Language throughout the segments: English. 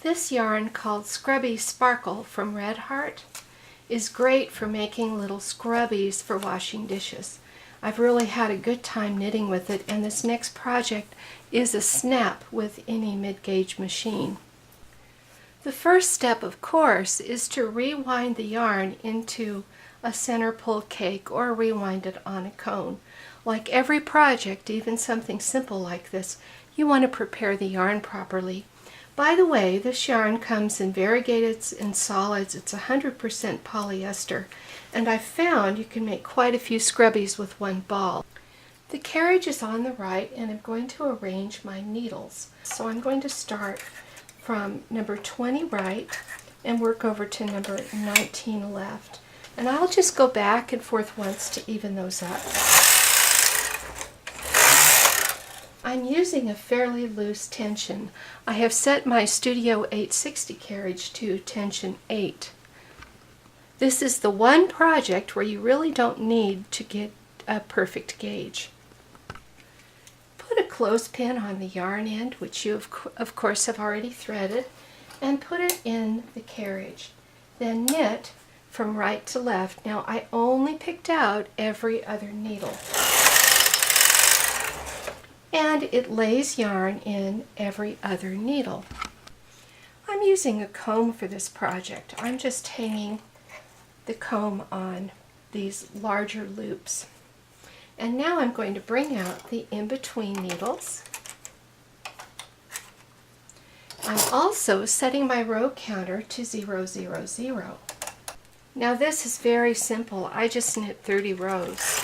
This yarn called Scrubby Sparkle from Red Heart is great for making little scrubbies for washing dishes. I've really had a good time knitting with it, and this next project is a snap with any mid-gauge machine. The first step, of course, is to rewind the yarn into a center pull cake or rewind it on a cone. Like every project, even something simple like this, you want to prepare the yarn properly. By the way, this yarn comes in variegateds and solids. It's 100% polyester, and I've found you can make quite a few scrubbies with one ball. The carriage is on the right, and I'm going to arrange my needles. So I'm going to start from number 20 right and work over to number 19 left. And I'll just go back and forth once to even those up. I'm using a fairly loose tension. I have set my Studio 860 carriage to tension 8. This is the one project where you really don't need to get a perfect gauge. Put a clothespin on the yarn end, which you of course have already threaded, and put it in the carriage. Then knit from right to left. Now I only picked out every other needle. And it lays yarn in every other needle. I'm using a comb for this project. I'm just hanging the comb on these larger loops. And now I'm going to bring out the in-between needles. I'm also setting my row counter to 0, 0, 0. Now this is very simple. I just knit 30 rows.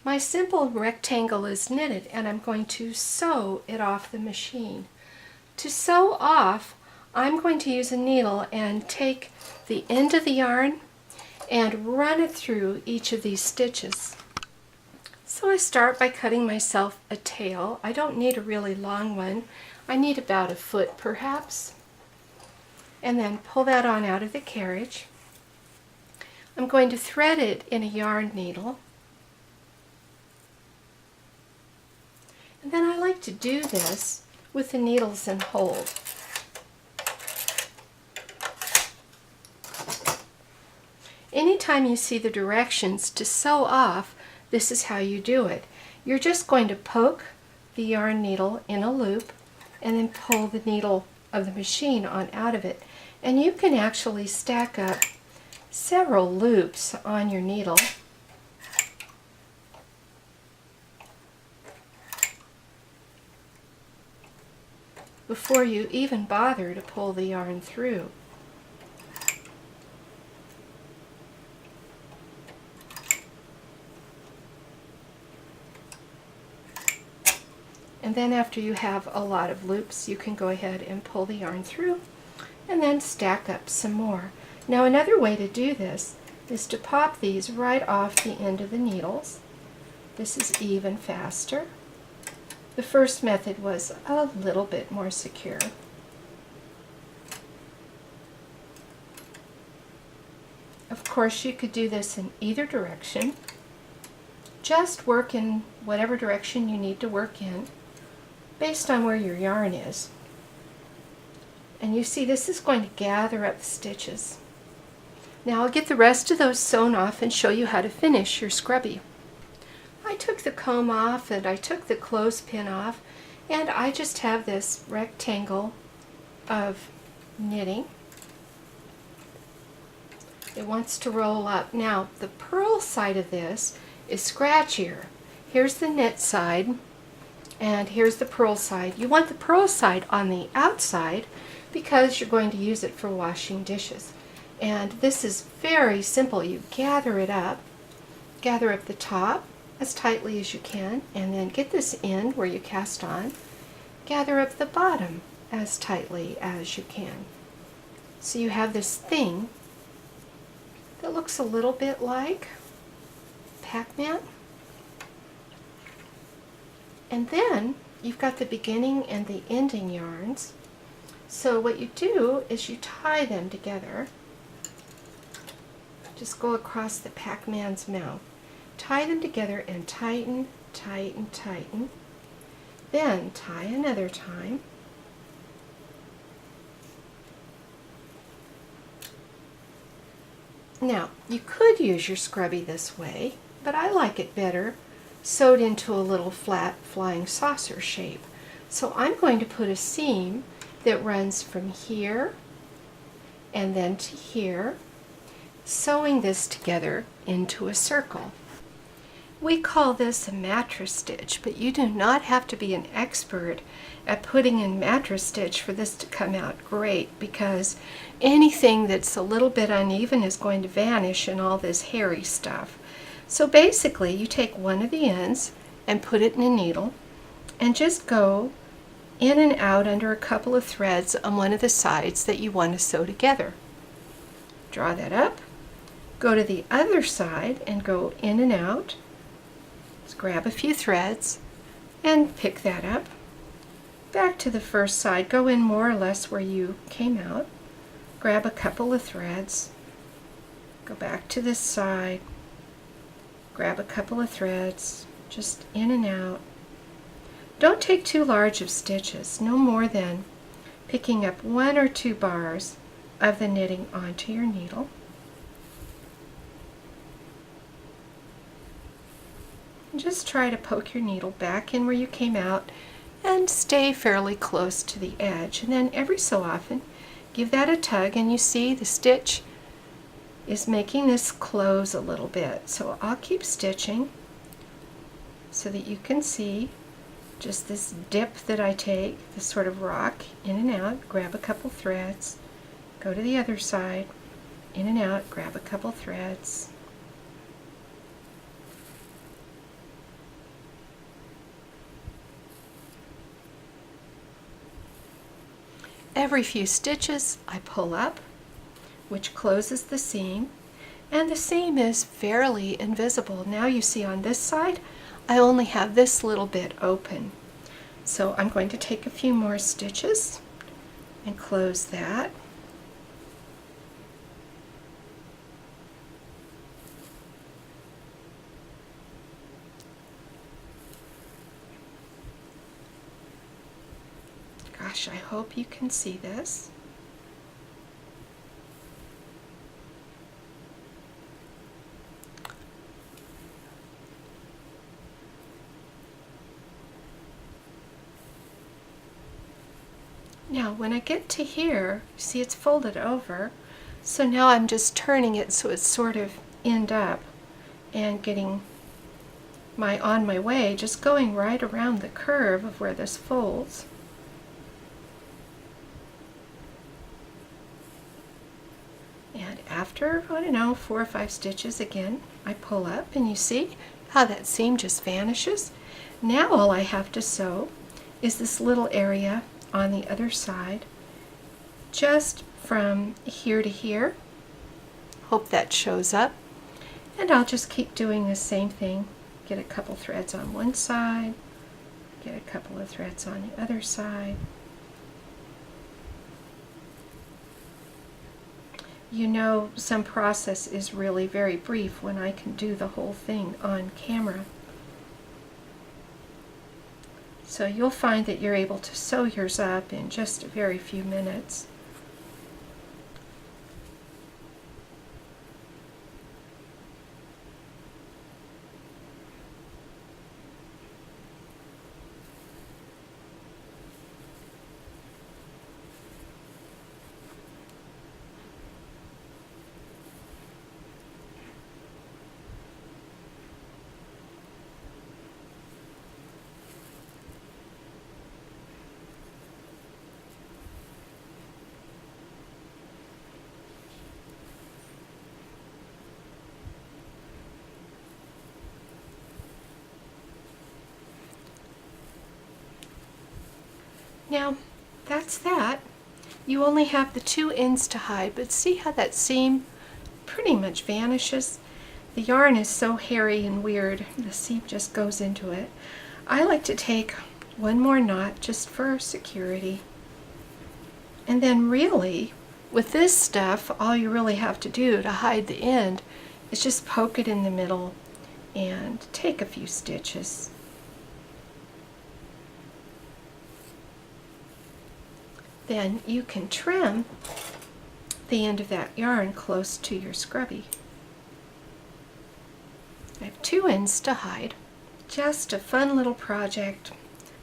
My simple rectangle is knitted, and I'm going to sew it off the machine. To sew off, I'm going to use a needle and take the end of the yarn and run it through each of these stitches. So I start by cutting myself a tail. I don't need a really long one. I need about a foot perhaps. And then pull that on out of the carriage. I'm going to thread it in a yarn needle. And then I like to do this with the needles in hold. Anytime you see the directions to sew off, this is how you do it. You're just going to poke the yarn needle in a loop and then pull the needle of the machine on out of it. And you can actually stack up several loops on your needle. Before you even bother to pull the yarn through. And then after you have a lot of loops, you can go ahead and pull the yarn through and then stack up some more. Now another way to do this is to pop these right off the end of the needles. This is even faster. The first method was a little bit more secure. Of course, you could do this in either direction. Just work in whatever direction you need to work in, based on where your yarn is. And you see this is going to gather up the stitches. Now I'll get the rest of those sewn off and show you how to finish your scrubby. I took the comb off and I took the clothespin off, and I just have this rectangle of knitting. It wants to roll up. Now the purl side of this is scratchier. Here's the knit side and here's the purl side. You want the purl side on the outside because you're going to use it for washing dishes. And this is very simple. You gather it up, gather up the top as tightly as you can, and then get this end where you cast on, gather up the bottom as tightly as you can. So you have this thing that looks a little bit like Pac-Man. And then you've got the beginning and the ending yarns. So what you do is you tie them together. Just go across the Pac-Man's mouth. Tie them together and tighten, tighten, tighten. Then tie another time. Now, you could use your Scrubby this way, but I like it better sewed into a little flat flying saucer shape. So I'm going to put a seam that runs from here and then to here, sewing this together into a circle. We call this a mattress stitch, but you do not have to be an expert at putting in mattress stitch for this to come out great, because anything that's a little bit uneven is going to vanish in all this hairy stuff. So basically you take one of the ends and put it in a needle and just go in and out under a couple of threads on one of the sides that you want to sew together. Draw that up, go to the other side and go in and out. Just grab a few threads and pick that up. Back to the first side, go in more or less where you came out, grab a couple of threads, go back to this side, grab a couple of threads, just in and out. Don't take too large of stitches, no more than picking up 1 or 2 bars of the knitting onto your needle. And just try to poke your needle back in where you came out and stay fairly close to the edge. And then every so often give that a tug, and you see the stitch is making this close a little bit. So I'll keep stitching so that you can see just this dip that I take, this sort of rock, in and out, grab a couple threads, go to the other side, in and out, grab a couple threads. Every few stitches I pull up, which closes the seam, and the seam is fairly invisible. Now you see on this side I only have this little bit open. So I'm going to take a few more stitches and close that. Gosh, I hope you can see this. Now when I get to here, see it's folded over, so now I'm just turning it so it's sort of end up and getting on my way, just going right around the curve of where this folds. And after, I don't know, 4 or 5 stitches again, I pull up and you see how that seam just vanishes. Now all I have to sew is this little area on the other side, just from here to here. Hope that shows up. And I'll just keep doing the same thing. Get a couple threads on one side, get a couple of threads on the other side. You know, some process is really very brief when I can do the whole thing on camera. So you'll find that you're able to sew yours up in just a very few minutes. Now, that's that. You only have the 2 ends to hide, but see how that seam pretty much vanishes? The yarn is so hairy and weird, the seam just goes into it. I like to take one more knot just for security. And then really, with this stuff, all you really have to do to hide the end is just poke it in the middle and take a few stitches. Then you can trim the end of that yarn close to your scrubby. I have 2 ends to hide. Just a fun little project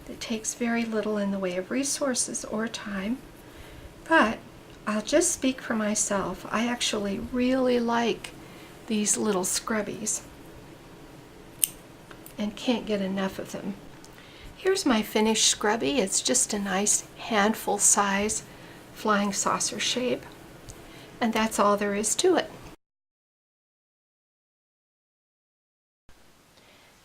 that takes very little in the way of resources or time, but I'll just speak for myself. I actually really like these little scrubbies and can't get enough of them. Here's my finished scrubby. It's just a nice handful size flying saucer shape, and that's all there is to it.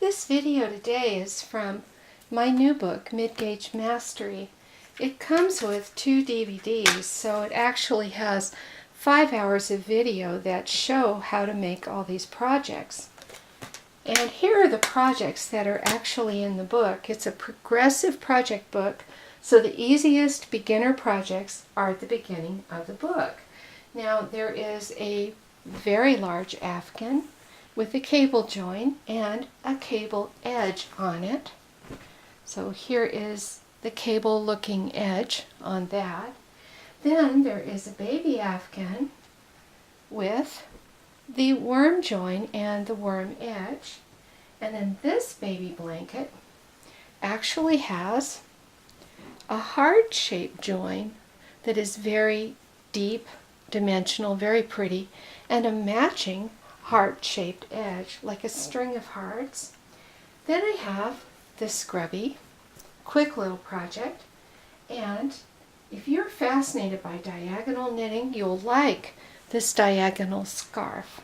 This video today is from my new book, Mid-Gauge Mastery. It comes with 2 DVDs, so it actually has 5 hours of video that show how to make all these projects. And here are the projects that are actually in the book. It's a progressive project book, so the easiest beginner projects are at the beginning of the book. Now there is a very large afghan with a cable join and a cable edge on it. So here is the cable looking edge on that. Then there is a baby afghan with the worm join and the worm edge. And then this baby blanket actually has a heart shaped join that is very deep, dimensional, very pretty, and a matching heart-shaped edge, like a string of hearts. Then I have the Scrubby, quick little project, and if you're fascinated by diagonal knitting, you'll like this diagonal scarf.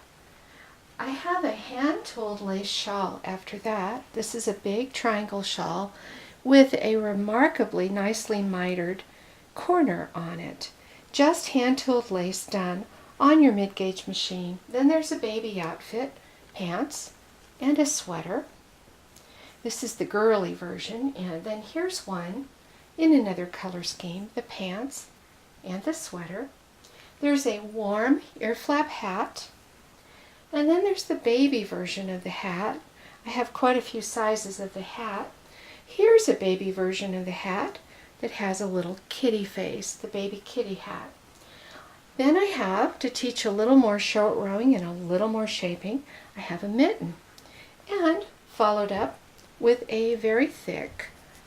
I have a hand-tooled lace shawl after that. This is a big triangle shawl with a remarkably nicely mitered corner on it. Just hand-tooled lace done on your mid-gauge machine. Then there's a baby outfit, pants, and a sweater. This is the girly version, and then here's one in another color scheme, the pants and the sweater. There's a warm ear flap hat, and then there's the baby version of the hat. I have quite a few sizes of the hat. Here's a baby version of the hat that has a little kitty face, the baby kitty hat. Then I have, to teach a little more short rowing and a little more shaping, I have a mitten, and followed up with a very thick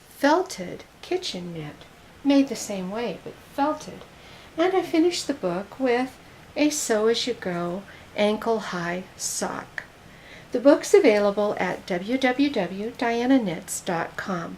felted kitchen mitt, made the same way but felted. And I finished the book with a sew as you go ankle-high sock. The book's available at www.dianaknits.com.